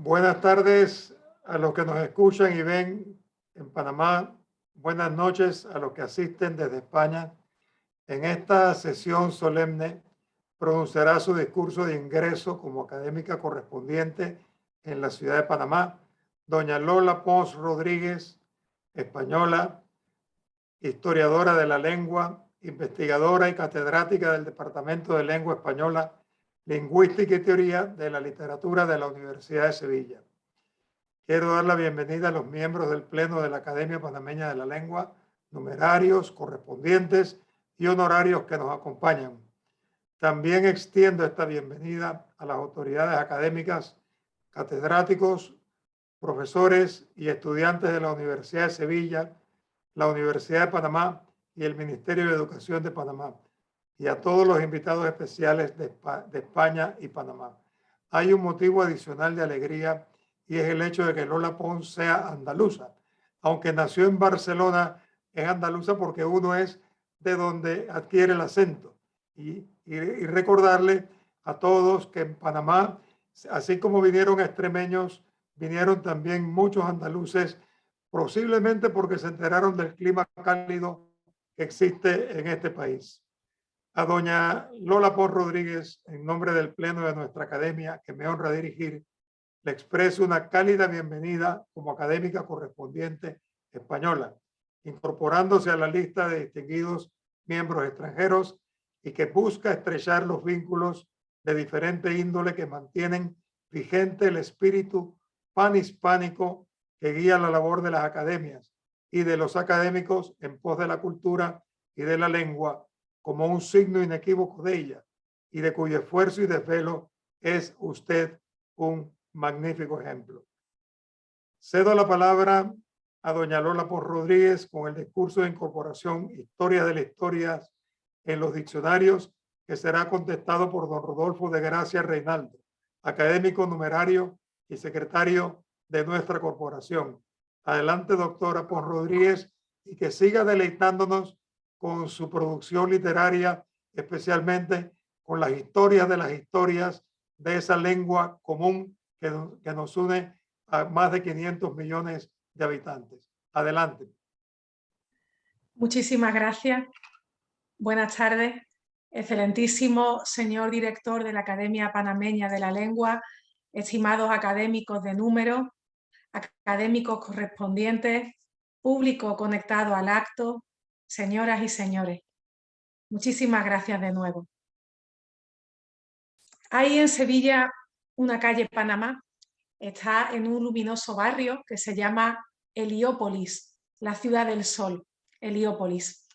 Buenas tardes a los que nos escuchan y ven en Panamá. Buenas noches a los que asisten desde España. En esta sesión solemne pronunciará su discurso de ingreso como académica correspondiente en la ciudad de Panamá, doña Lola Pons Rodríguez, española, historiadora de la lengua, investigadora y catedrática del Departamento de Lengua Española, Lingüística y Teoría de la Literatura de la Universidad de Sevilla. Quiero dar la bienvenida a los miembros del Pleno de la Academia Panameña de la Lengua, numerarios, correspondientes y honorarios que nos acompañan. También extiendo esta bienvenida a las autoridades académicas, catedráticos, profesores y estudiantes de la Universidad de Sevilla, la Universidad de Panamá y el Ministerio de Educación de Panamá, y a todos los invitados especiales de España y Panamá. Hay un motivo adicional de alegría y es el hecho de que Lola Pons sea andaluza. Aunque nació en Barcelona, es andaluza porque uno es de donde adquiere el acento. Y recordarle a todos que en Panamá, así como vinieron extremeños, vinieron también muchos andaluces, posiblemente porque se enteraron del clima cálido que existe en este país. A doña Lola Pons Rodríguez, en nombre del Pleno de nuestra academia, que me honra dirigir, le expreso una cálida bienvenida como académica correspondiente española, incorporándose a la lista de distinguidos miembros extranjeros y que busca estrechar los vínculos de diferente índole que mantienen vigente el espíritu panhispánico que guía la labor de las academias y de los académicos en pos de la cultura y de la lengua como un signo inequívoco de ella y de cuyo esfuerzo y desvelo es usted un magnífico ejemplo. Cedo la palabra a doña Lola Pons Rodríguez con el discurso de incorporación Historia de las Historias en los diccionarios, que será contestado por don Rodolfo de Gracia Reinaldo, académico numerario y secretario de nuestra corporación. Adelante, doctora Pons Rodríguez, y que siga deleitándonos con su producción literaria, especialmente con las historias de esa lengua común que nos une a más de 500 millones de habitantes. Adelante. Muchísimas gracias. Buenas tardes, excelentísimo señor director de la Academia Panameña de la Lengua, estimados académicos de número, académicos correspondientes, público conectado al acto, señoras y señores. Muchísimas gracias de nuevo. Hay en Sevilla una calle Panamá, está en un luminoso barrio que se llama Heliópolis, la ciudad del sol, Heliópolis.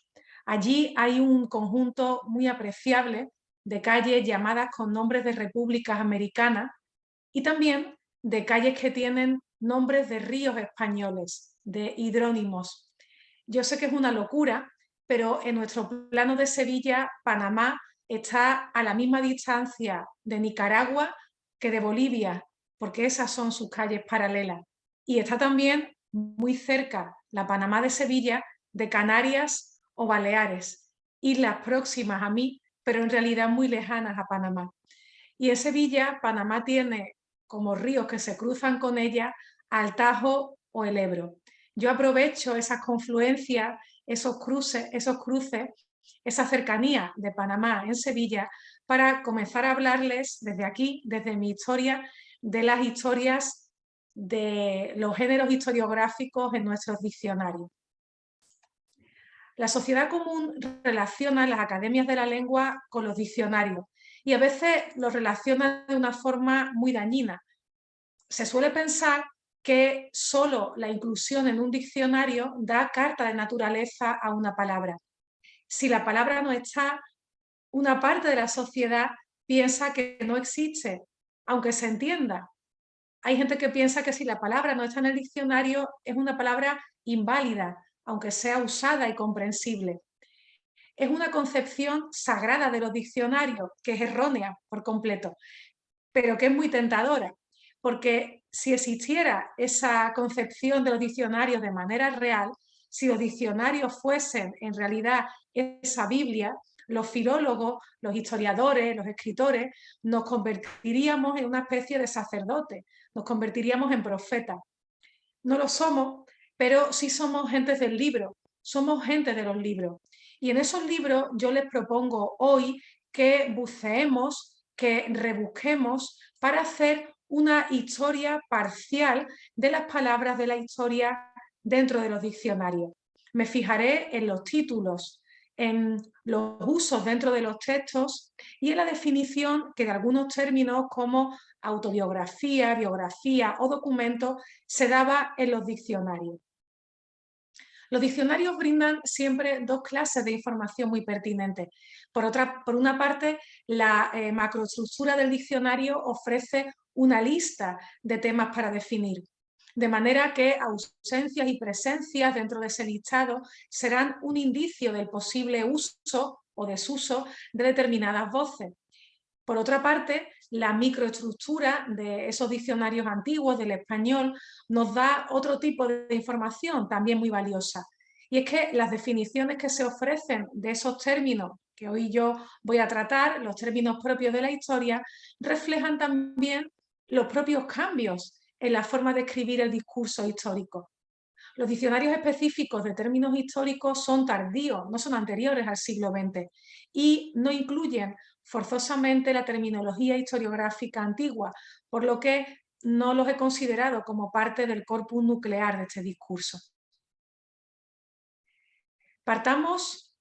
Allí hay un conjunto muy apreciable de calles llamadas con nombres de repúblicas americanas y también de calles que tienen nombres de ríos españoles, de hidrónimos. Yo sé que es una locura, pero en nuestro plano de Sevilla, Panamá está a la misma distancia de Nicaragua que de Bolivia, porque esas son sus calles paralelas. Y está también muy cerca la Panamá de Sevilla de Canarias o Baleares, islas próximas a mí, pero en realidad muy lejanas a Panamá. Y en Sevilla, Panamá tiene como ríos que se cruzan con ella al Tajo o el Ebro. Yo aprovecho esas confluencias, esos cruces, esa cercanía de Panamá en Sevilla para comenzar a hablarles desde aquí, desde mi historia, de las historias de los géneros historiográficos en nuestros diccionarios. La sociedad común relaciona las academias de la lengua con los diccionarios y a veces los relaciona de una forma muy dañina. Se suele pensar que solo la inclusión en un diccionario da carta de naturaleza a una palabra. Si la palabra no está, una parte de la sociedad piensa que no existe, aunque se entienda. Hay gente que piensa que si la palabra no está en el diccionario es una palabra inválida, aunque sea usada y comprensible. Es una concepción sagrada de los diccionarios, que es errónea por completo, pero que es muy tentadora, porque si existiera esa concepción de los diccionarios de manera real, si los diccionarios fuesen en realidad esa Biblia, los filólogos, los historiadores, los escritores, nos convertiríamos en una especie de sacerdote, nos convertiríamos en profetas. No lo somos, pero sí somos gentes del libro, somos gente de los libros. Y en esos libros yo les propongo hoy que buceemos, que rebusquemos para hacer una historia parcial de las palabras de la historia dentro de los diccionarios. Me fijaré en los títulos, en los usos dentro de los textos y en la definición que de algunos términos como autobiografía, biografía o documento se daba en los diccionarios. Los diccionarios brindan siempre dos clases de información muy pertinentes. Por una parte, la macroestructura del diccionario ofrece una lista de temas para definir, de manera que ausencias y presencias dentro de ese listado serán un indicio del posible uso o desuso de determinadas voces. Por otra parte, la microestructura de esos diccionarios antiguos del español nos da otro tipo de información también muy valiosa. Y es que las definiciones que se ofrecen de esos términos que hoy yo voy a tratar, los términos propios de la historia, reflejan también los propios cambios en la forma de escribir el discurso histórico. Los diccionarios específicos de términos históricos son tardíos, no son anteriores al siglo XX y no incluyen forzosamente la terminología historiográfica antigua, por lo que no los he considerado como parte del corpus nuclear de este discurso. Partamos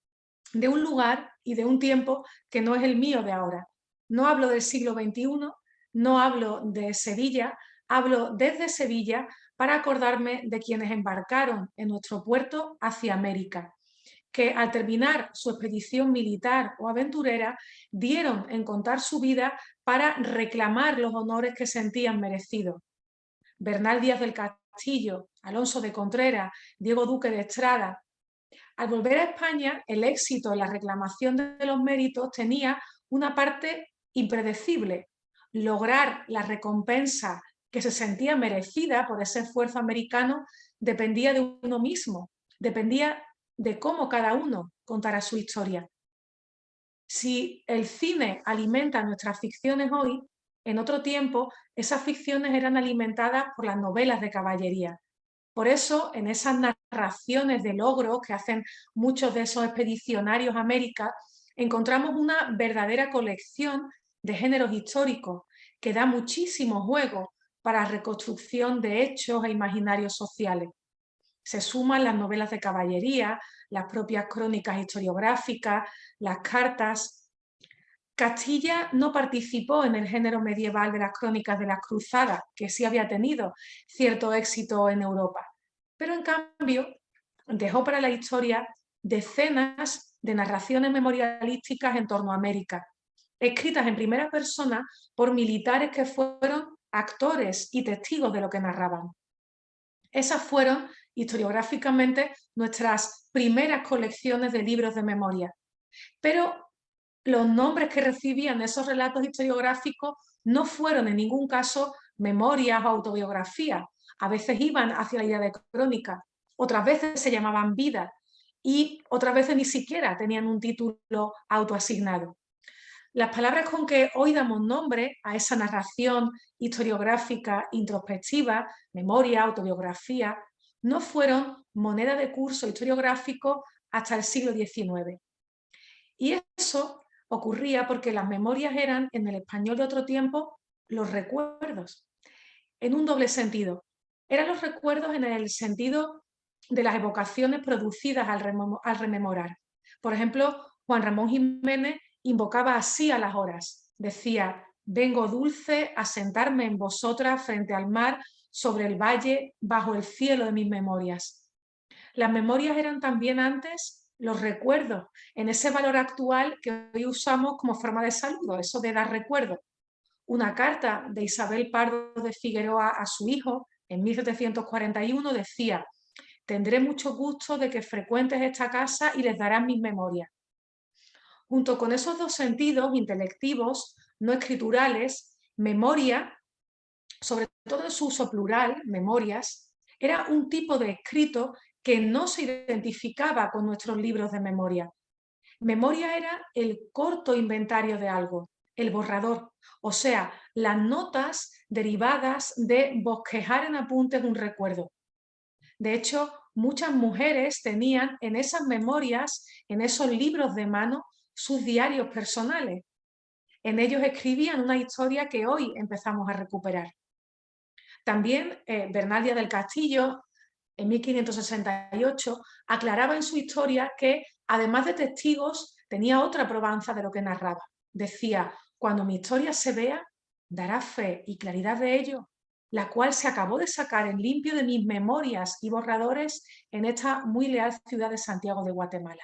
de un lugar y de un tiempo que no es el mío de ahora. No hablo del siglo XXI, no hablo de Sevilla, hablo desde Sevilla para acordarme de quienes embarcaron en nuestro puerto hacia América, que al terminar su expedición militar o aventurera dieron en contar su vida para reclamar los honores que sentían merecidos. Bernal Díaz del Castillo, Alonso de Contreras, Diego Duque de Estrada. Al volver a España, el éxito en la reclamación de los méritos tenía una parte impredecible: lograr la recompensa que se sentía merecida por ese esfuerzo americano dependía de uno mismo, dependía de cómo cada uno contara su historia. Si el cine alimenta nuestras ficciones hoy, en otro tiempo esas ficciones eran alimentadas por las novelas de caballería. Por eso, en esas narraciones de logros que hacen muchos de esos expedicionarios a América, encontramos una verdadera colección de géneros históricos que da muchísimo juego para reconstrucción de hechos e imaginarios sociales. Se suman las novelas de caballería, las propias crónicas historiográficas, las cartas. Castilla no participó en el género medieval de las crónicas de las cruzadas, que sí había tenido cierto éxito en Europa, pero en cambio dejó para la historia decenas de narraciones memorialísticas en torno a América, escritas en primera persona por militares que fueron actores y testigos de lo que narraban. Esas fueron, historiográficamente, nuestras primeras colecciones de libros de memoria. Pero los nombres que recibían esos relatos historiográficos no fueron en ningún caso memorias o autobiografías. A veces iban hacia la idea de crónica, otras veces se llamaban vidas y otras veces ni siquiera tenían un título autoasignado. Las palabras con que hoy damos nombre a esa narración historiográfica introspectiva, memoria, autobiografía, no fueron moneda de curso historiográfico hasta el siglo XIX. Y eso ocurría porque las memorias eran, en el español de otro tiempo, los recuerdos, en un doble sentido. Eran los recuerdos en el sentido de las evocaciones producidas al rememorar. Por ejemplo, Juan Ramón Jiménez invocaba así a las horas. Decía: vengo dulce a sentarme en vosotras frente al mar, sobre el valle, bajo el cielo de mis memorias. Las memorias eran también antes los recuerdos, en ese valor actual que hoy usamos como forma de saludo, eso de dar recuerdo. Una carta de Isabel Pardo de Figueroa a su hijo en 1741 decía: tendré mucho gusto de que frecuentes esta casa y les darás mis memorias. Junto con esos dos sentidos intelectivos, no escriturales, memoria, sobre todo en su uso plural, memorias, era un tipo de escrito que no se identificaba con nuestros libros de memoria. Memoria era el corto inventario de algo, el borrador, o sea, las notas derivadas de bosquejar en apuntes un recuerdo. De hecho, muchas mujeres tenían en esas memorias, en esos libros de mano, sus diarios personales. En ellos escribían una historia que hoy empezamos a recuperar. También Bernal Díaz del Castillo, en 1568, aclaraba en su historia que, además de testigos, tenía otra probanza de lo que narraba. Decía: cuando mi historia se vea, dará fe y claridad de ello, la cual se acabó de sacar en limpio de mis memorias y borradores en esta muy leal ciudad de Santiago de Guatemala.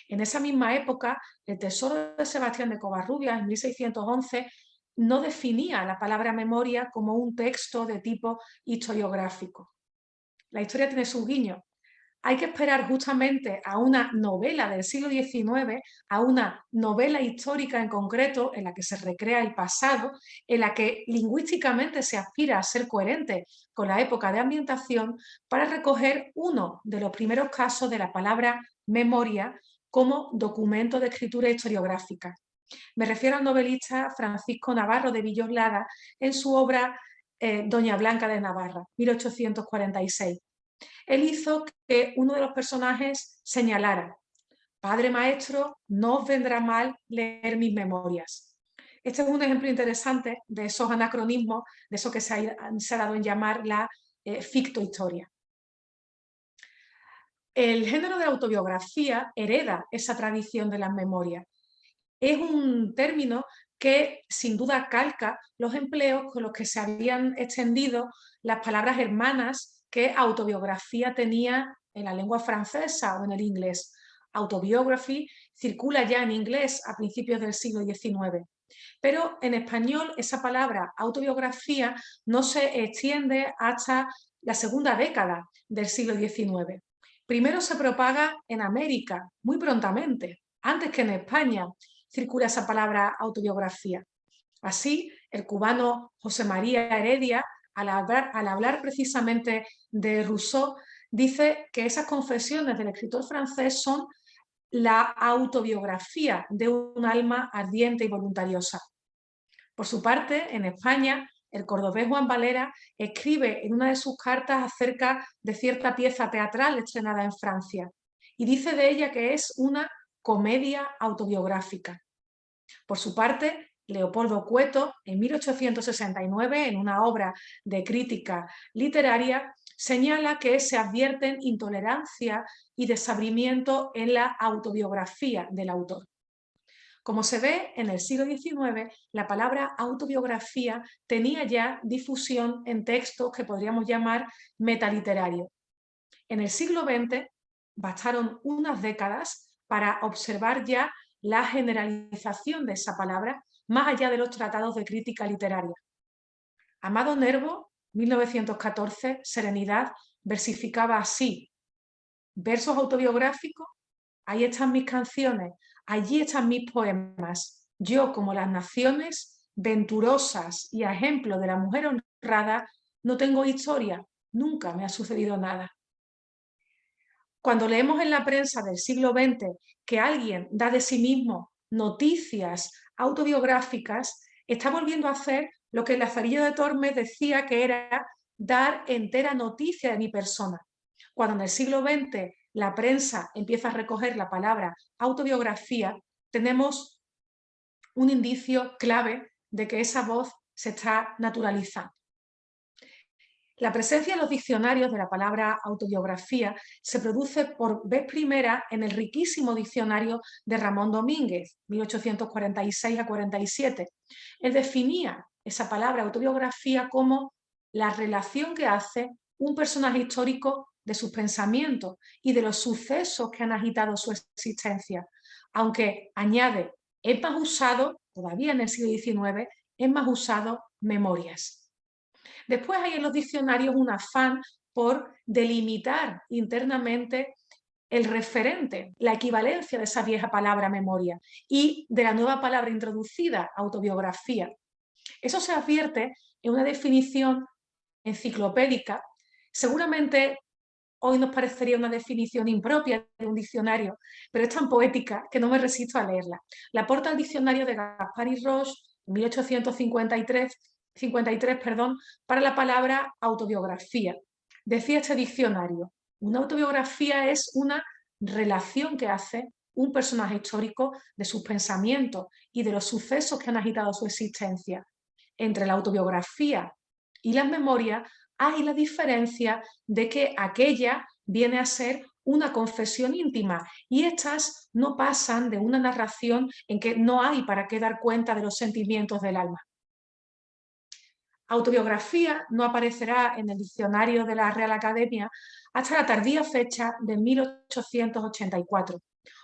En esa misma época, el Tesoro de Sebastián de Covarrubias, en 1611, no definía la palabra memoria como un texto de tipo historiográfico. La historia tiene sus guiños. Hay que esperar justamente a una novela del siglo XIX, a una novela histórica en concreto, en la que se recrea el pasado, en la que lingüísticamente se aspira a ser coherente con la época de ambientación, para recoger uno de los primeros casos de la palabra memoria como documento de escritura historiográfica. Me refiero al novelista Francisco Navarro de Villoslada en su obra Doña Blanca de Navarra, 1846. Él hizo que uno de los personajes señalara: padre maestro, no os vendrá mal leer mis memorias. Este es un ejemplo interesante de esos anacronismos, de eso que se ha dado en llamar la fictohistoria. El género de autobiografía hereda esa tradición de las memorias. Es un término que sin duda calca los empleos con los que se habían extendido las palabras hermanas que autobiografía tenía en la lengua francesa o en el inglés. Autobiography circula ya en inglés a principios del siglo XIX, pero en español esa palabra autobiografía no se extiende hasta la segunda década del siglo XIX. Primero se propaga en América, muy prontamente, antes que en España circula esa palabra autobiografía. Así, el cubano José María Heredia, al hablar precisamente de Rousseau, dice que esas confesiones del escritor francés son la autobiografía de un alma ardiente y voluntariosa. Por su parte, en España, el cordobés Juan Valera escribe en una de sus cartas acerca de cierta pieza teatral estrenada en Francia y dice de ella que es una comedia autobiográfica. Por su parte, Leopoldo Cueto, en 1869, en una obra de crítica literaria, señala que se advierten intolerancia y desabrimiento en la autobiografía del autor. Como se ve, en el siglo XIX, la palabra autobiografía tenía ya difusión en textos que podríamos llamar metaliterarios. En el siglo XX bastaron unas décadas para observar ya la generalización de esa palabra más allá de los tratados de crítica literaria. Amado Nervo, 1914, Serenidad, versificaba así: versos autobiográficos, ahí están mis canciones, allí están mis poemas. Yo, como las naciones venturosas y a ejemplo de la mujer honrada, no tengo historia, nunca me ha sucedido nada. Cuando leemos en la prensa del siglo XX que alguien da de sí mismo noticias autobiográficas, está volviendo a hacer lo que Lazarillo de Tormes decía que era dar entera noticia de mi persona. Cuando en el siglo XX la prensa empieza a recoger la palabra autobiografía, tenemos un indicio clave de que esa voz se está naturalizando. La presencia en los diccionarios de la palabra autobiografía se produce por vez primera en el riquísimo diccionario de Ramón Domínguez, 1846 a 47. Él definía esa palabra autobiografía como la relación que hace un personaje histórico de sus pensamientos y de los sucesos que han agitado su existencia, aunque añade, es más usado, todavía en el siglo XIX, es más usado memorias. Después hay en los diccionarios un afán por delimitar internamente el referente, la equivalencia de esa vieja palabra memoria y de la nueva palabra introducida, autobiografía. Eso se advierte en una definición enciclopédica, seguramente hoy nos parecería una definición impropia de un diccionario, pero es tan poética que no me resisto a leerla. La aporta al diccionario de Gaspar y Roche, en 1853, para la palabra autobiografía. Decía este diccionario: una autobiografía es una relación que hace un personaje histórico de sus pensamientos y de los sucesos que han agitado su existencia. Entre la autobiografía y las memorias hay la diferencia de que aquella viene a ser una confesión íntima y estas no pasan de una narración en que no hay para qué dar cuenta de los sentimientos del alma. Autobiografía no aparecerá en el diccionario de la Real Academia hasta la tardía fecha de 1884,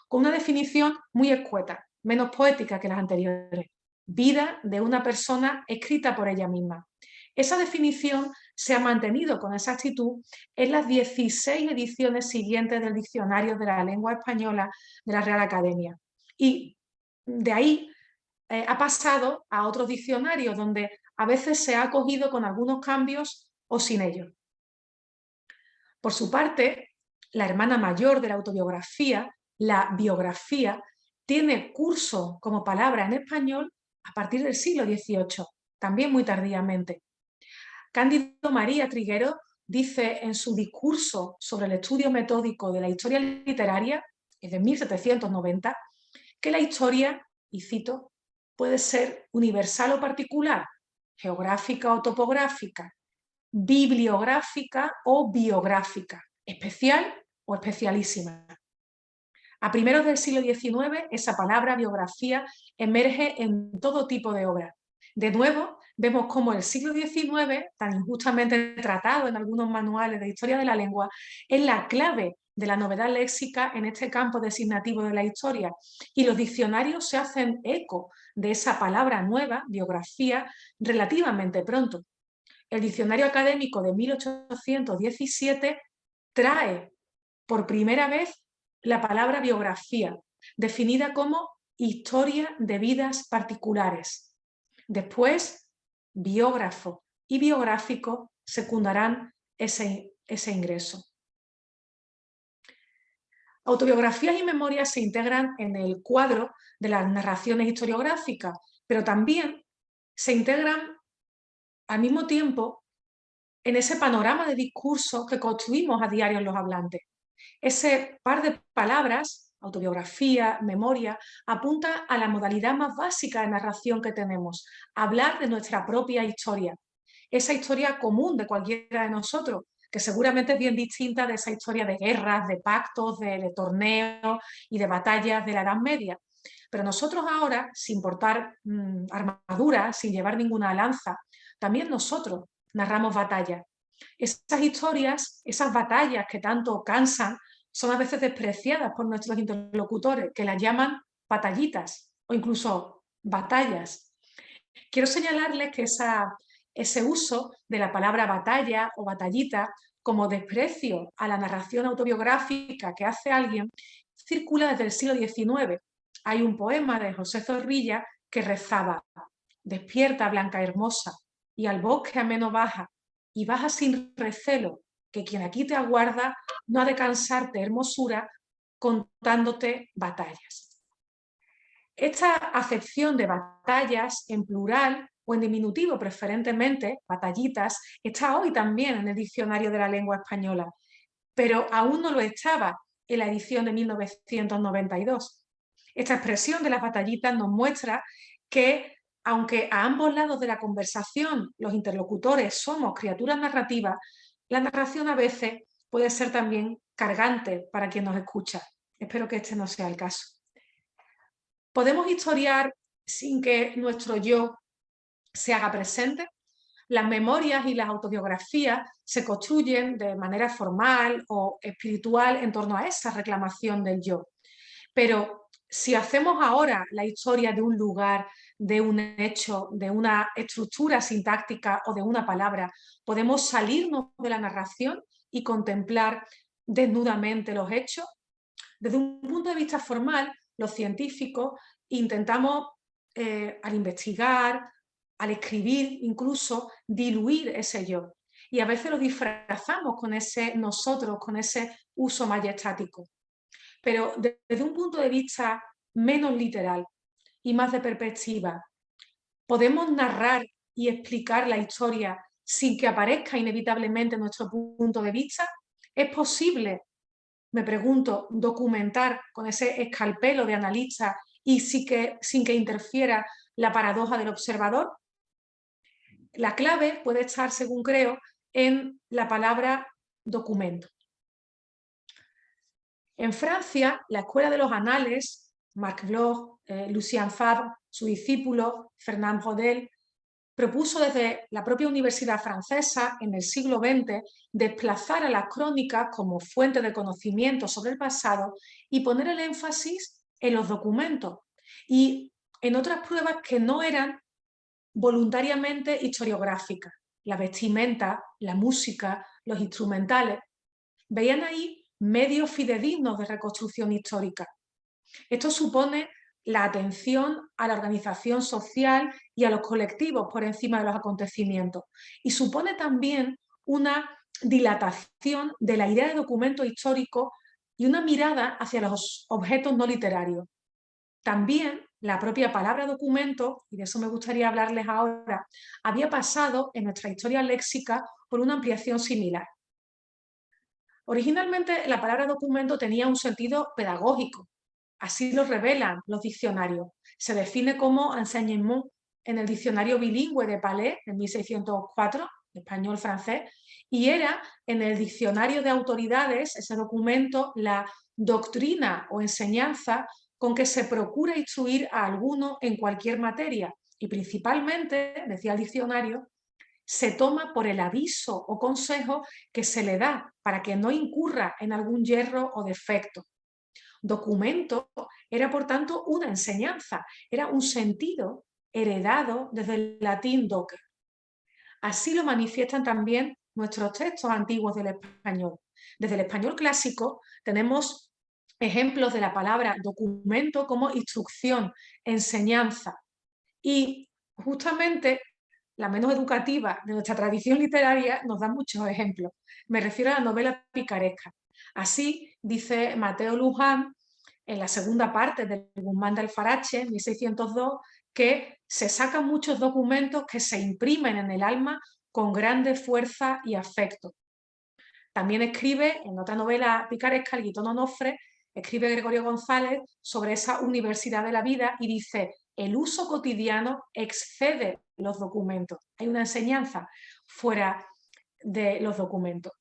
con una definición muy escueta, menos poética que las anteriores: vida de una persona escrita por ella misma. Esa definición se ha mantenido con exactitud en las 16 ediciones siguientes del Diccionario de la Lengua Española de la Real Academia. Y de ahí ha pasado a otros diccionarios donde a veces se ha acogido con algunos cambios o sin ellos. Por su parte, la hermana mayor de la autobiografía, la biografía, tiene curso como palabra en español a partir del siglo XVIII, también muy tardíamente. Cándido María Triguero dice en su discurso sobre el estudio metódico de la historia literaria, de 1790, que la historia, y cito, puede ser universal o particular, geográfica o topográfica, bibliográfica o biográfica, especial o especialísima. A primeros del siglo XIX, esa palabra biografía emerge en todo tipo de obras. De nuevo, vemos cómo el siglo XIX, tan injustamente tratado en algunos manuales de historia de la lengua, es la clave de la novedad léxica en este campo designativo de la historia, y los diccionarios se hacen eco de esa palabra nueva, biografía, relativamente pronto. El diccionario académico de 1817 trae por primera vez la palabra biografía, definida como historia de vidas particulares. Después, biógrafo y biográfico secundarán ese ingreso. Autobiografías y memorias se integran en el cuadro de las narraciones historiográficas, pero también se integran al mismo tiempo en ese panorama de discursos que construimos a diario los hablantes. Ese par de palabras, autobiografía, memoria, apunta a la modalidad más básica de narración que tenemos: hablar de nuestra propia historia, esa historia común de cualquiera de nosotros, que seguramente es bien distinta de esa historia de guerras, de pactos, de torneos y de batallas de la Edad Media. Pero nosotros ahora, sin portar armadura, sin llevar ninguna lanza, también nosotros narramos batallas. Esas historias, esas batallas que tanto cansan, son a veces despreciadas por nuestros interlocutores, que las llaman batallitas o incluso batallas. Quiero señalarles que ese uso de la palabra batalla o batallita como desprecio a la narración autobiográfica que hace alguien circula desde el siglo XIX. Hay un poema de José Zorrilla que rezaba: despierta, blanca hermosa, y al bosque ameno baja, y baja sin recelo, que quien aquí te aguarda no ha de cansarte, hermosura, contándote batallas. Esta acepción de batallas en plural o en diminutivo preferentemente, batallitas, está hoy también en el Diccionario de la Lengua Española, pero aún no lo estaba en la edición de 1992. Esta expresión de las batallitas nos muestra que, aunque a ambos lados de la conversación los interlocutores somos criaturas narrativas, la narración a veces puede ser también cargante para quien nos escucha. Espero que este no sea el caso. ¿Podemos historiar sin que nuestro yo se haga presente? Las memorias y las autobiografías se construyen de manera formal o espiritual en torno a esa reclamación del yo. Pero si hacemos ahora la historia de un lugar, de un hecho, de una estructura sintáctica o de una palabra, podemos salirnos de la narración y contemplar desnudamente los hechos. Desde un punto de vista formal, los científicos intentamos, al investigar, al escribir, incluso diluir ese yo. y a veces lo disfrazamos con ese nosotros, con ese uso majestático. Pero desde un punto de vista menos literal y más de perspectiva, ¿podemos narrar y explicar la historia sin que aparezca inevitablemente nuestro punto de vista? ¿Es posible, me pregunto, documentar con ese escalpelo de analista y sin que interfiera la paradoja del observador? La clave puede estar, según creo, en la palabra documento. En Francia, la Escuela de los Anales, Marc Bloch, Lucien Favre, su discípulo Fernand Braudel, propuso desde la propia universidad francesa en el siglo XX desplazar a las crónicas como fuente de conocimiento sobre el pasado y poner el énfasis en los documentos y en otras pruebas que no eran voluntariamente historiográficas. La vestimenta, la música, los instrumentales. Veían ahí medios fidedignos de reconstrucción histórica. Esto supone la atención a la organización social y a los colectivos por encima de los acontecimientos. Y supone también una dilatación de la idea de documento histórico y una mirada hacia los objetos no literarios. También la propia palabra documento, y de eso me gustaría hablarles ahora, había pasado en nuestra historia léxica por una ampliación similar. Originalmente la palabra documento tenía un sentido pedagógico, así lo revelan los diccionarios. Se define como enseignement en el diccionario bilingüe de Palais en 1604, español-francés, y era en el diccionario de autoridades, ese documento, la doctrina o enseñanza con que se procura instruir a alguno en cualquier materia y principalmente, decía el diccionario, se toma por el aviso o consejo que se le da para que no incurra en algún yerro o defecto. Documento era, por tanto, una enseñanza, era un sentido heredado desde el latín docer. Así lo manifiestan también nuestros textos antiguos del español. Desde el español clásico tenemos ejemplos de la palabra documento como instrucción, enseñanza. Y justamente la menos educativa de nuestra tradición literaria nos da muchos ejemplos. Me refiero a la novela picaresca. Así dice Mateo Luján en la segunda parte del Guzmán de Alfarache, 1602, que se sacan muchos documentos que se imprimen en el alma con grande fuerza y afecto. También escribe en otra novela picaresca, El Gitano Onofre, escribe Gregorio González sobre esa universidad de la vida y dice: el uso cotidiano excede los documentos. Hay una enseñanza fuera de los documentos.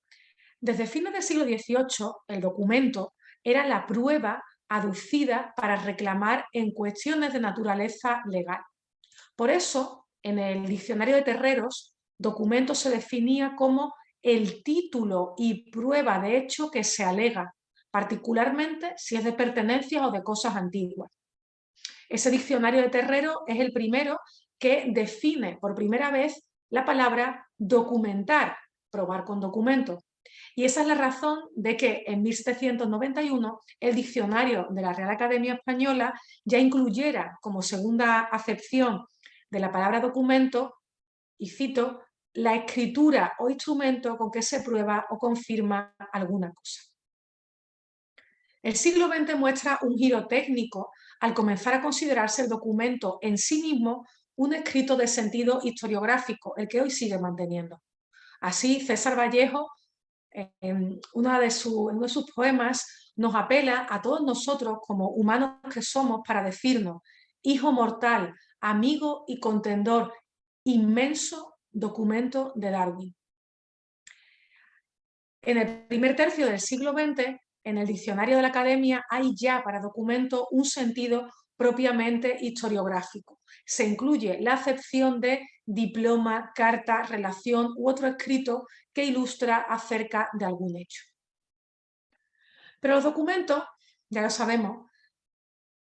Desde fines del siglo XVIII, el documento era la prueba aducida para reclamar en cuestiones de naturaleza legal. Por eso, en el diccionario de Terreros, documento se definía como el título y prueba de hecho que se alega, particularmente si es de pertenencias o de cosas antiguas. Ese diccionario de Terreros es el primero que define por primera vez la palabra documentar, probar con documentos. Y esa es la razón de que en 1791 el diccionario de la Real Academia Española ya incluyera como segunda acepción de la palabra documento, y cito, la escritura o instrumento con que se prueba o confirma alguna cosa. El siglo XX muestra un giro técnico al comenzar a considerarse el documento en sí mismo un escrito de sentido historiográfico, el que hoy sigue manteniendo. Así, César Vallejo, en uno de sus poemas, nos apela a todos nosotros como humanos que somos para decirnos: hijo mortal, amigo y contendor, inmenso documento de Darwin. En el primer tercio del siglo XX, en el diccionario de la Academia, hay ya para documento un sentido propiamente historiográfico. Se incluye la acepción de diploma, carta, relación u otro escrito que ilustra acerca de algún hecho. Pero los documentos, ya lo sabemos,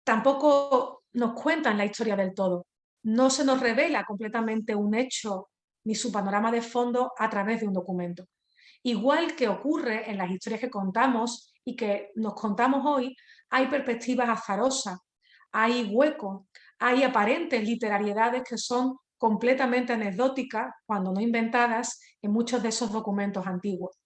tampoco nos cuentan la historia del todo. No se nos revela completamente un hecho ni su panorama de fondo a través de un documento. Igual que ocurre en las historias que contamos y que nos contamos hoy, hay perspectivas azarosas, hay huecos, hay aparentes literariedades que son completamente anecdóticas, cuando no inventadas, en muchos de esos documentos antiguos.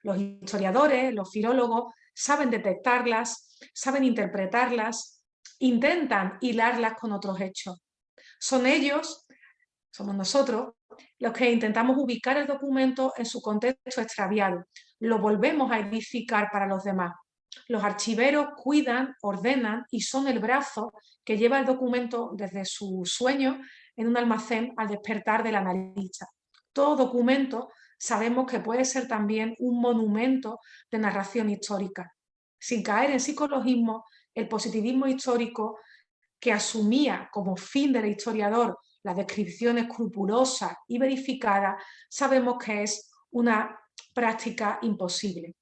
Los historiadores, los filólogos, saben detectarlas, saben interpretarlas, intentan hilarlas con otros hechos. Son ellos, somos nosotros, los que intentamos ubicar el documento en su contexto extraviado. Lo volvemos a edificar para los demás. Los archiveros cuidan, ordenan y son el brazo que lleva el documento desde su sueño en un almacén al despertar del analista. Todo documento sabemos que puede ser también un monumento de narración histórica. Sin caer en psicologismo, el positivismo histórico, que asumía como fin del historiador la descripción escrupulosa y verificada, sabemos que es una práctica imposible.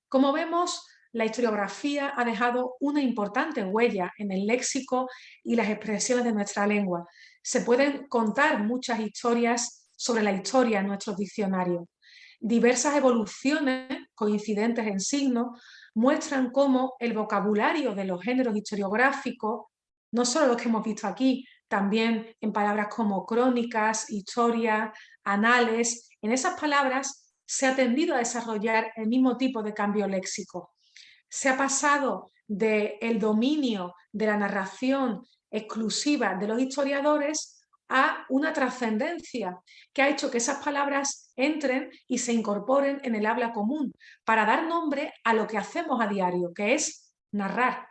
Como vemos, la historiografía ha dejado una importante huella en el léxico y las expresiones de nuestra lengua. Se pueden contar muchas historias sobre la historia en nuestros diccionarios. Diversas evoluciones, coincidentes en signos, muestran cómo el vocabulario de los géneros historiográficos, no solo los que hemos visto aquí, también en palabras como crónicas, historia, anales, en esas palabras se ha tendido a desarrollar el mismo tipo de cambio léxico. Se ha pasado del dominio de la narración exclusiva de los historiadores a una trascendencia que ha hecho que esas palabras entren y se incorporen en el habla común para dar nombre a lo que hacemos a diario, que es narrar.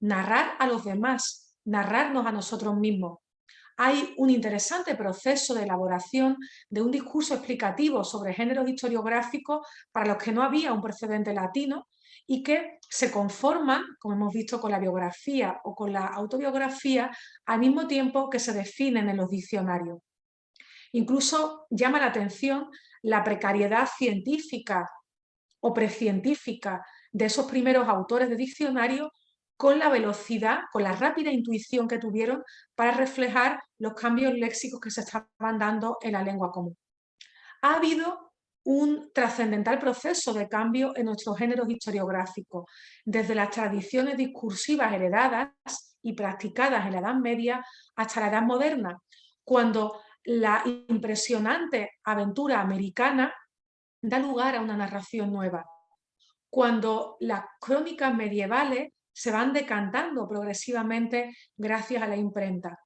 Narrar a los demás, narrarnos a nosotros mismos. Hay un interesante proceso de elaboración de un discurso explicativo sobre géneros historiográficos para los que no había un precedente latino y que se conforman, como hemos visto, con la biografía o con la autobiografía al mismo tiempo que se definen en los diccionarios. Incluso llama la atención la precariedad científica o precientífica de esos primeros autores de diccionario con la velocidad, con la rápida intuición que tuvieron para reflejar los cambios léxicos que se estaban dando en la lengua común. Ha habido un trascendental proceso de cambio en nuestros géneros historiográficos, desde las tradiciones discursivas heredadas y practicadas en la Edad Media hasta la Edad Moderna, cuando la impresionante aventura americana da lugar a una narración nueva, cuando las crónicas medievales se van decantando progresivamente gracias a la imprenta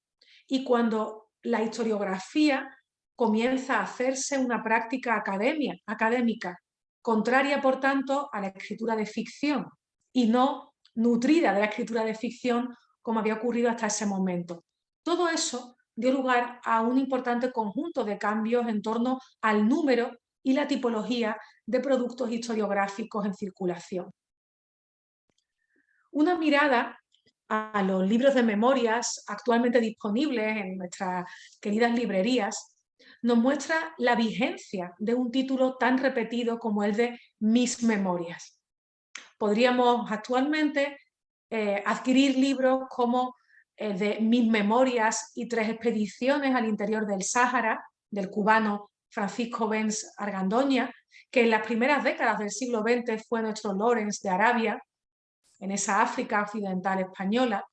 y cuando la historiografía comienza a hacerse una práctica académica, contraria, por tanto, a la escritura de ficción y no nutrida de la escritura de ficción como había ocurrido hasta ese momento. Todo eso dio lugar a un importante conjunto de cambios en torno al número y la tipología de productos historiográficos en circulación. Una mirada a los libros de memorias actualmente disponibles en nuestras queridas librerías nos muestra la vigencia de un título tan repetido como el de Mis Memorias. Podríamos actualmente adquirir libros como el de Mis Memorias y 3 expediciones al interior del Sáhara, del cubano Francisco Benz Argandoña, que en las primeras décadas del siglo XX fue nuestro Lawrence de Arabia, en esa África occidental española.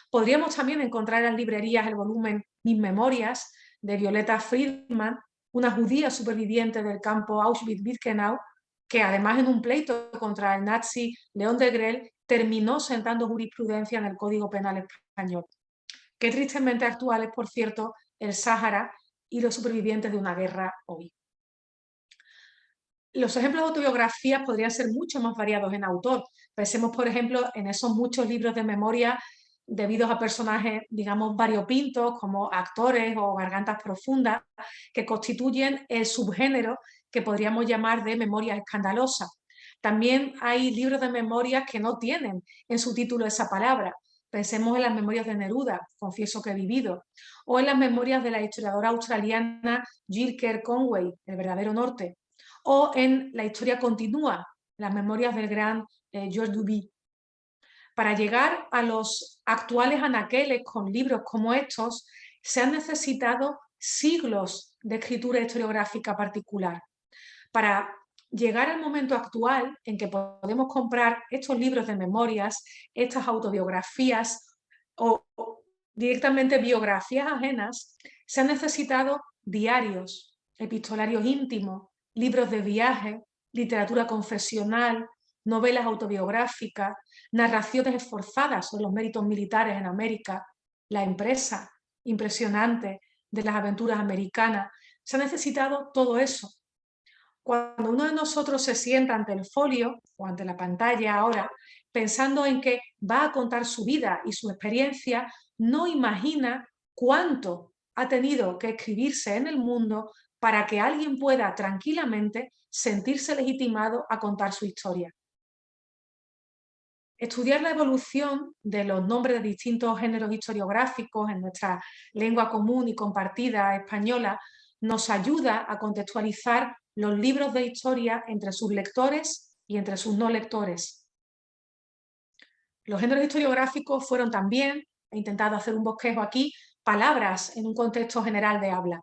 Podríamos también encontrar en librerías el volumen Mis Memorias de Violeta Friedman, una judía superviviente del campo Auschwitz-Birkenau, que además en un pleito contra el nazi León Degrelle terminó sentando jurisprudencia en el Código Penal español. Qué tristemente actual es, por cierto, el Sáhara y los supervivientes de una guerra hoy. Los ejemplos de autobiografías podrían ser mucho más variados en autor. Pensemos, por ejemplo, en esos muchos libros de memoria debidos a personajes, digamos, variopintos, como actores o gargantas profundas, que constituyen el subgénero que podríamos llamar de memorias escandalosas. También hay libros de memorias que no tienen en su título esa palabra. Pensemos en las memorias de Neruda, Confieso que he vivido, o en las memorias de la historiadora australiana Jill Kerr Conway, El verdadero norte, o en La historia continúa, las memorias del gran Georges Duby. Para llegar a los actuales anaqueles con libros como estos, se han necesitado siglos de escritura historiográfica particular. Para llegar al momento actual en que podemos comprar estos libros de memorias, estas autobiografías o directamente biografías ajenas, se han necesitado diarios, epistolarios íntimos, libros de viaje, literatura confesional, novelas autobiográficas, narraciones esforzadas sobre los méritos militares en América, la empresa impresionante de las aventuras americanas. Se ha necesitado todo eso. Cuando uno de nosotros se sienta ante el folio o ante la pantalla ahora, pensando en que va a contar su vida y su experiencia, no imagina cuánto ha tenido que escribirse en el mundo para que alguien pueda tranquilamente sentirse legitimado a contar su historia. Estudiar la evolución de los nombres de distintos géneros historiográficos en nuestra lengua común y compartida española nos ayuda a contextualizar los libros de historia entre sus lectores y entre sus no lectores. Los géneros historiográficos fueron también, he intentado hacer un bosquejo aquí, palabras en un contexto general de habla.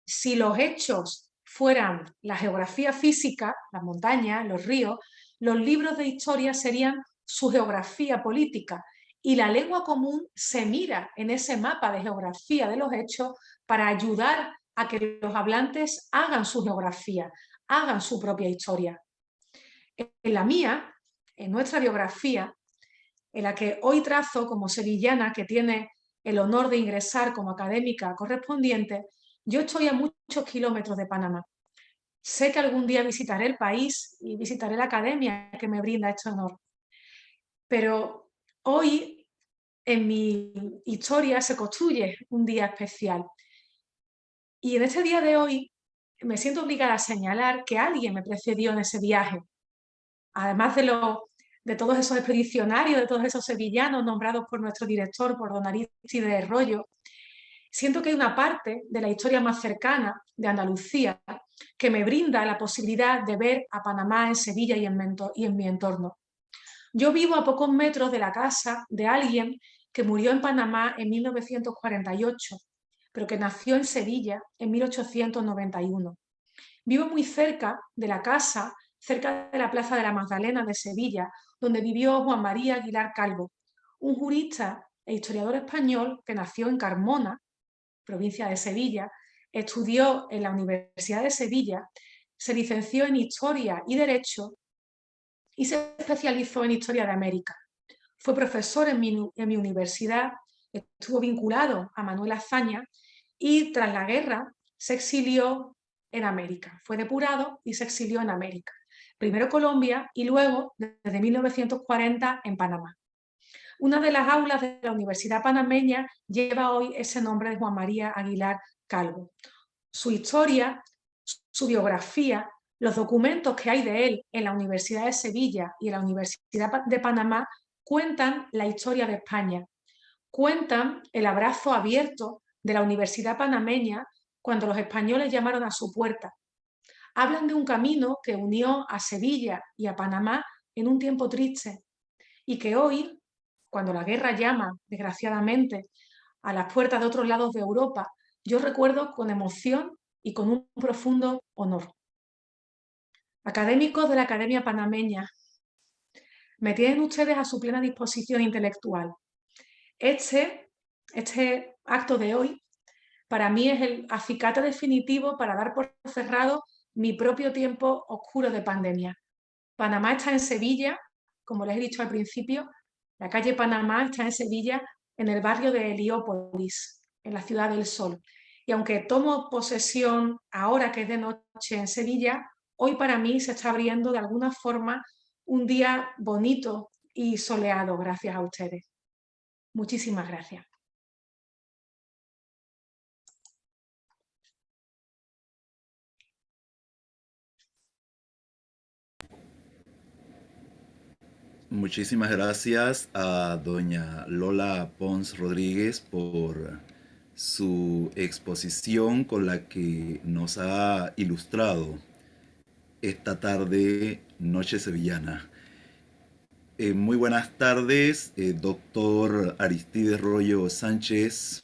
Si los hechos fueran la geografía física, las montañas, los ríos, los libros de historia serían su geografía política, y la lengua común se mira en ese mapa de geografía de los hechos para ayudar a que los hablantes hagan su geografía, hagan su propia historia. En la mía, en nuestra biografía, en la que hoy trazo como sevillana, que tiene el honor de ingresar como académica correspondiente, yo estoy a muchos kilómetros de Panamá. Sé que algún día visitaré el país y visitaré la academia que me brinda este honor. Pero hoy en mi historia se construye un día especial. Y en este día de hoy me siento obligada a señalar que alguien me precedió en ese viaje. Además de todos esos expedicionarios, de todos esos sevillanos nombrados por nuestro director, por don Arístide Rollo, siento que hay una parte de la historia más cercana de Andalucía que me brinda la posibilidad de ver a Panamá en Sevilla y en mi entorno. Yo vivo a pocos metros de la casa de alguien que murió en Panamá en 1948, pero que nació en Sevilla en 1891. Vivo muy cerca de la casa, cerca de la Plaza de la Magdalena de Sevilla, donde vivió Juan María Aguilar Calvo, un jurista e historiador español que nació en Carmona, provincia de Sevilla, estudió en la Universidad de Sevilla, se licenció en Historia y Derecho y se especializó en Historia de América. Fue profesor en mi universidad, estuvo vinculado a Manuel Azaña y tras la guerra se exilió en América. Fue depurado y se exilió en América. Primero Colombia y luego, desde 1940, en Panamá. Una de las aulas de la Universidad Panameña lleva hoy ese nombre de Juan María Aguilar Calvo. Su historia, su biografía, los documentos que hay de él en la Universidad de Sevilla y en la Universidad de Panamá cuentan la historia de España, cuentan el abrazo abierto de la Universidad Panameña cuando los españoles llamaron a su puerta. Hablan de un camino que unió a Sevilla y a Panamá en un tiempo triste y que hoy, cuando la guerra llama, desgraciadamente, a las puertas de otros lados de Europa, yo recuerdo con emoción y con un profundo honor. Académicos de la Academia Panameña, me tienen ustedes a su plena disposición intelectual. Este acto de hoy para mí es el acicate definitivo para dar por cerrado mi propio tiempo oscuro de pandemia. Panamá está en Sevilla, como les he dicho al principio, la calle Panamá está en Sevilla, en el barrio de Heliópolis, en la Ciudad del Sol. Y aunque tomo posesión ahora que es de noche en Sevilla, hoy para mí se está abriendo de alguna forma un día bonito y soleado gracias a ustedes. Muchísimas gracias. Muchísimas gracias a doña Lola Pons Rodríguez por su exposición con la que nos ha ilustrado esta tarde Noche Sevillana. Muy buenas tardes, doctor Aristides Rollo Sánchez,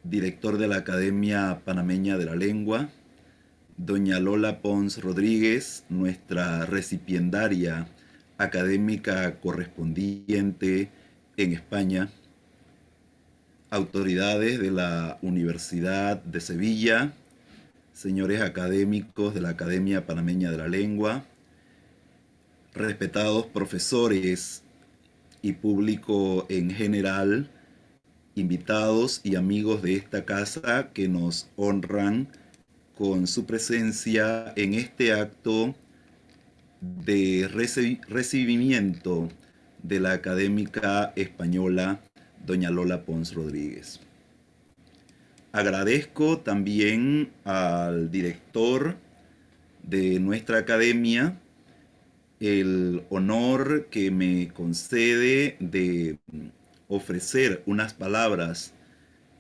director de la Academia Panameña de la Lengua, doña Lola Pons Rodríguez, nuestra recipiendaria académica correspondiente en España, autoridades de la Universidad de Sevilla, señores académicos de la Academia Panameña de la Lengua, respetados profesores y público en general, invitados y amigos de esta casa que nos honran con su presencia en este acto de recibimiento de la académica española doña Lola Pons Rodríguez. Agradezco también al director de nuestra academia el honor que me concede de ofrecer unas palabras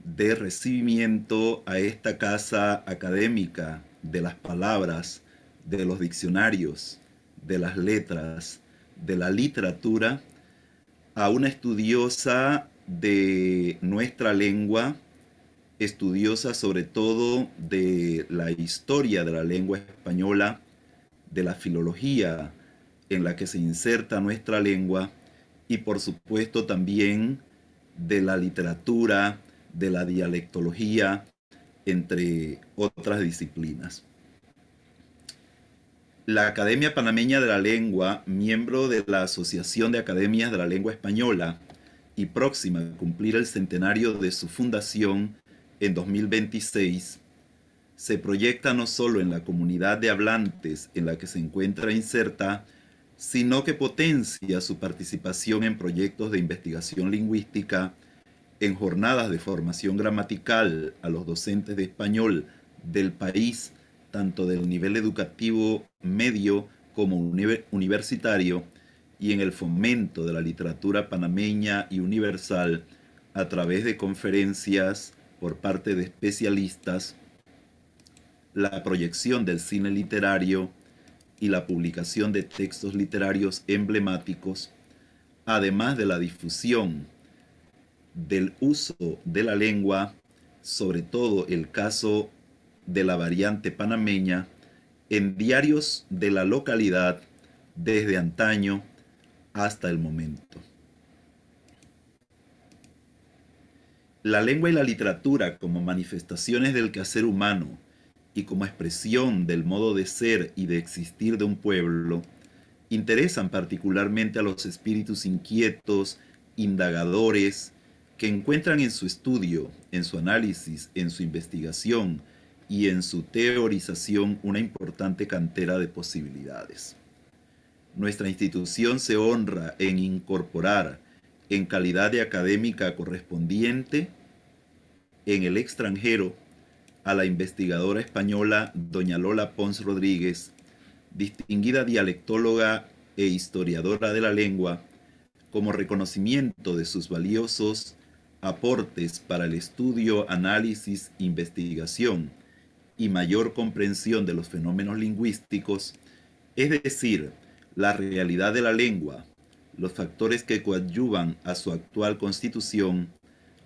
de recibimiento a esta casa académica de las palabras, de los diccionarios, de las letras, de la literatura, a una estudiosa de nuestra lengua, estudiosa sobre todo de la historia de la lengua española, de la filología en la que se inserta nuestra lengua y por supuesto también de la literatura, de la dialectología, entre otras disciplinas. La Academia Panameña de la Lengua, miembro de la Asociación de Academias de la Lengua Española y próxima a cumplir el centenario de su fundación en 2026, se proyecta no solo en la comunidad de hablantes en la que se encuentra inserta, sino que potencia su participación en proyectos de investigación lingüística, en jornadas de formación gramatical a los docentes de español del país, tanto del nivel educativo medio como universitario, y en el fomento de la literatura panameña y universal a través de conferencias por parte de especialistas, la proyección del cine literario y la publicación de textos literarios emblemáticos, además de la difusión del uso de la lengua, sobre todo el caso de la variante panameña, en diarios de la localidad desde antaño hasta el momento. La lengua y la literatura como manifestaciones del quehacer humano y como expresión del modo de ser y de existir de un pueblo, interesan particularmente a los espíritus inquietos, indagadores, que encuentran en su estudio, en su análisis, en su investigación y en su teorización una importante cantera de posibilidades. Nuestra institución se honra en incorporar, en calidad de académica correspondiente, en el extranjero, a la investigadora española doña Lola Pons Rodríguez, distinguida dialectóloga e historiadora de la lengua, como reconocimiento de sus valiosos aportes para el estudio, análisis, investigación y mayor comprensión de los fenómenos lingüísticos, es decir, la realidad de la lengua, los factores que coadyuvan a su actual constitución,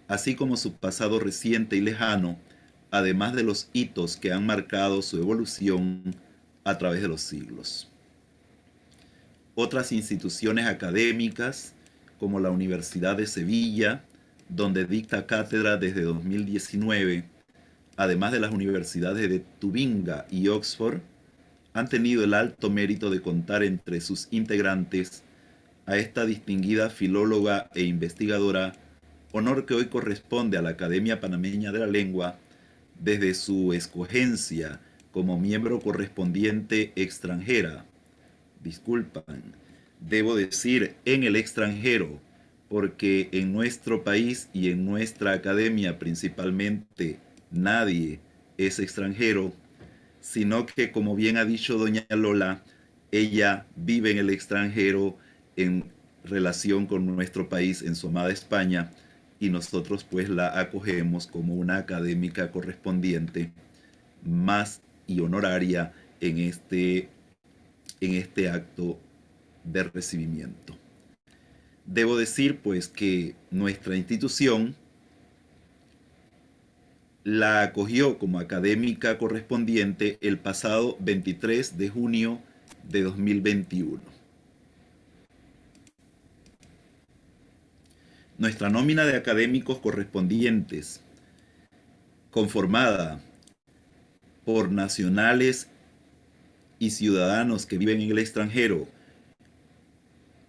así como su pasado reciente y lejano, además de los hitos que han marcado su evolución a través de los siglos. Otras instituciones académicas, como la Universidad de Sevilla, donde dicta cátedra desde 2019, además de las universidades de Tubinga y Oxford, han tenido el alto mérito de contar entre sus integrantes a esta distinguida filóloga e investigadora, honor que hoy corresponde a la Academia Panameña de la Lengua desde su escogencia como miembro correspondiente extranjera. Disculpan, debo decir en el extranjero, porque en nuestro país y en nuestra academia principalmente nadie es extranjero, sino que, como bien ha dicho doña Lola, ella vive en el extranjero en relación con nuestro país, en su amada España, y nosotros pues la acogemos como una académica correspondiente más y honoraria en este acto de recibimiento. Debo decir pues que nuestra institución la acogió como académica correspondiente el pasado 23 de junio de 2021. Nuestra nómina de académicos correspondientes, conformada por nacionales y ciudadanos que viven en el extranjero,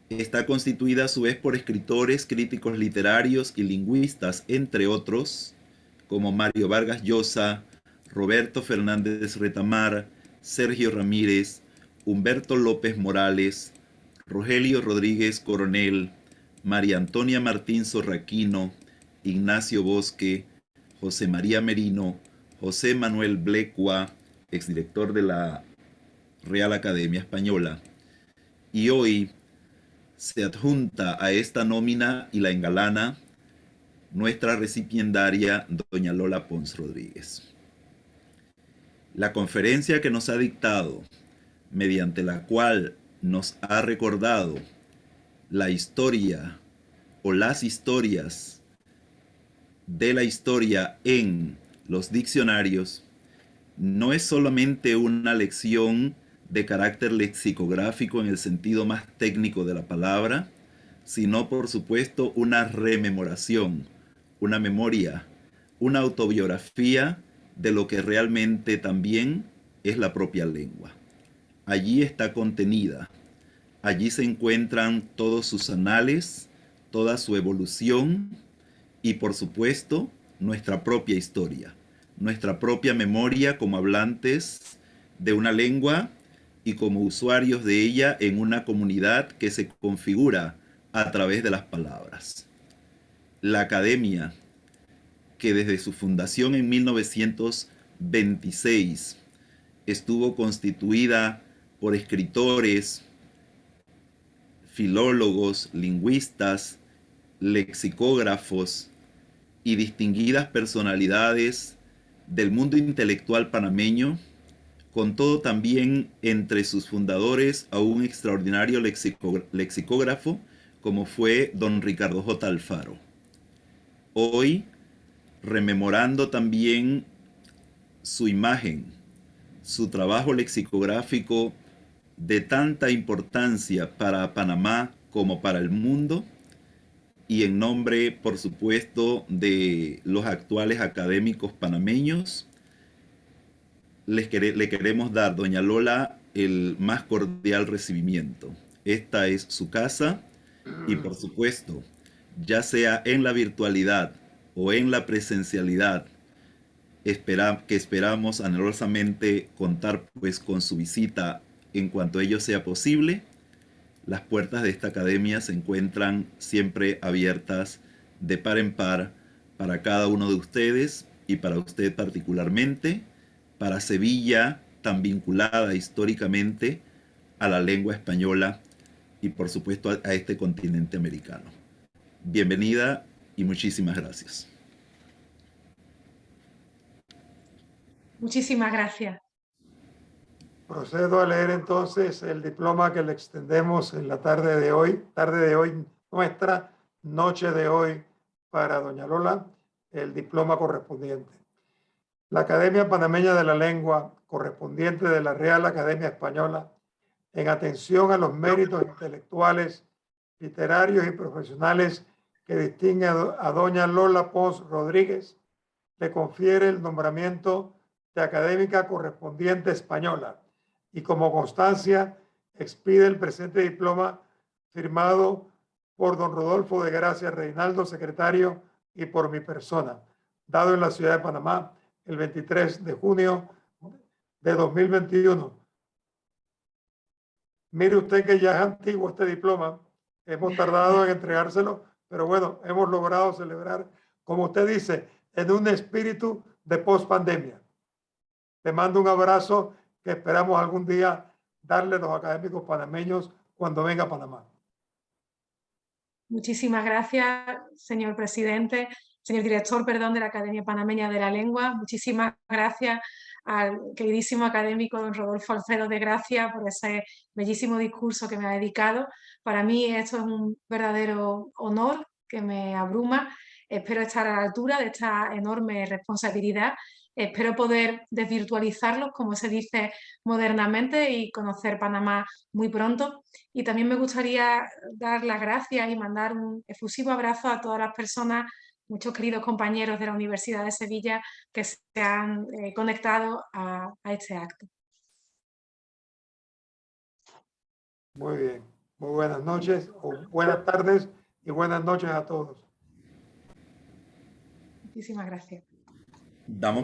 está constituida a su vez por escritores, críticos literarios y lingüistas, entre otros, como Mario Vargas Llosa, Roberto Fernández Retamar, Sergio Ramírez, Humberto López Morales, Rogelio Rodríguez Coronel, María Antonia Martín Sorraquino, Ignacio Bosque, José María Merino, José Manuel Blecua, exdirector de la Real Academia Española, y hoy se adjunta a esta nómina y la engalana nuestra recipiendaria, doña Lola Pons Rodríguez. La conferencia que nos ha dictado, mediante la cual nos ha recordado la historia o las historias de la historia en los diccionarios, no es solamente una lección de carácter lexicográfico en el sentido más técnico de la palabra, sino por supuesto una rememoración, una memoria, una autobiografía de lo que realmente también es la propia lengua. Allí está contenida, allí se encuentran todos sus anales, toda su evolución y por supuesto nuestra propia historia, nuestra propia memoria como hablantes de una lengua y como usuarios de ella en una comunidad que se configura a través de las palabras. La academia, que desde su fundación en 1926 estuvo constituida por escritores, filólogos, lingüistas, lexicógrafos y distinguidas personalidades del mundo intelectual panameño, contó también entre sus fundadores a un extraordinario lexicógrafo como fue don Ricardo J. Alfaro. Hoy, rememorando también su imagen, su trabajo lexicográfico de tanta importancia para Panamá como para el mundo, y en nombre, por supuesto, de los actuales académicos panameños, le queremos dar, doña Lola, el más cordial recibimiento. Esta es su casa y, por supuesto, ya sea en la virtualidad o en la presencialidad, que esperamos anhelosamente contar pues con su visita en cuanto ello sea posible. Las puertas de esta academia se encuentran siempre abiertas de par en par para cada uno de ustedes y para usted particularmente, para Sevilla, tan vinculada históricamente a la lengua española y por supuesto a este continente americano. Bienvenida y muchísimas gracias. Muchísimas gracias. Procedo a leer entonces el diploma que le extendemos en la tarde de hoy, nuestra noche de hoy para doña Lola, el diploma correspondiente. La Academia Panameña de la Lengua, correspondiente de la Real Academia Española, en atención a los méritos intelectuales, literarios y profesionales que distinguen a doña Lola Pons Rodríguez, le confiere el nombramiento de académica correspondiente española y como constancia expide el presente diploma firmado por don Rodolfo de Gracia Reinaldo, secretario, y por mi persona, dado en la ciudad de Panamá el 23 de junio de 2021. Mire usted que ya es antiguo este diploma, hemos tardado en entregárselo, pero bueno, hemos logrado celebrar, como usted dice, en un espíritu de post-pandemia. Le mando un abrazo que esperamos algún día darle a los académicos panameños cuando venga a Panamá. Muchísimas gracias, señor presidente, señor director, perdón, de la Academia Panameña de la Lengua. Muchísimas gracias al queridísimo académico don Rodolfo Alfaro de Gracia por ese bellísimo discurso que me ha dedicado. Para mí esto es un verdadero honor que me abruma. Espero estar a la altura de esta enorme responsabilidad Espero poder desvirtualizarlos, como se dice modernamente, y conocer Panamá muy pronto. Y también me gustaría dar las gracias y mandar un efusivo abrazo a todas las personas, muchos queridos compañeros de la Universidad de Sevilla que se han conectado a este acto. Muy bien. Muy buenas noches, o buenas tardes y buenas noches a todos. Muchísimas gracias. Damos